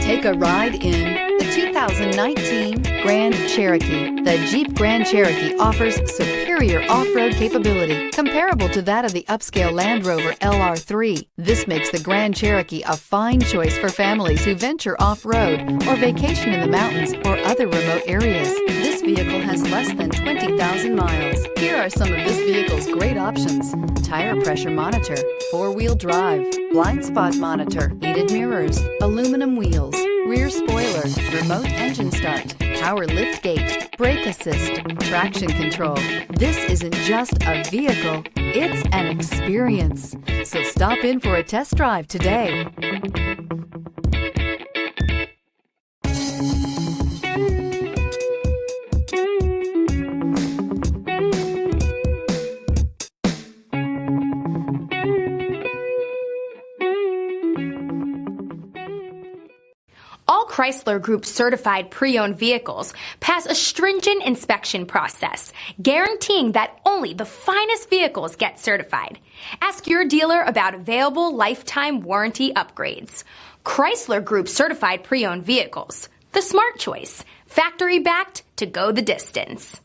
Take a ride in the 2019 Grand Cherokee. The Jeep Grand Cherokee offers superior off-road capability comparable to that of the upscale Land Rover LR3. This makes the Grand Cherokee a fine choice for families who venture off-road or vacation in the mountains or other remote areas. This vehicle has less than 20,000 miles. Here are some of this vehicle's great options: tire pressure monitor, four-wheel drive, blind spot monitor, heated mirrors, aluminum wheels, rear spoiler, remote engine start, power lift gate, brake assist, traction control. This isn't just a vehicle, it's an experience. So stop in for a test drive today. All Chrysler Group certified pre-owned vehicles pass a stringent inspection process, guaranteeing that only the finest vehicles get certified. Ask your dealer about available lifetime warranty upgrades. Chrysler Group certified pre-owned vehicles, the smart choice, factory backed to go the distance.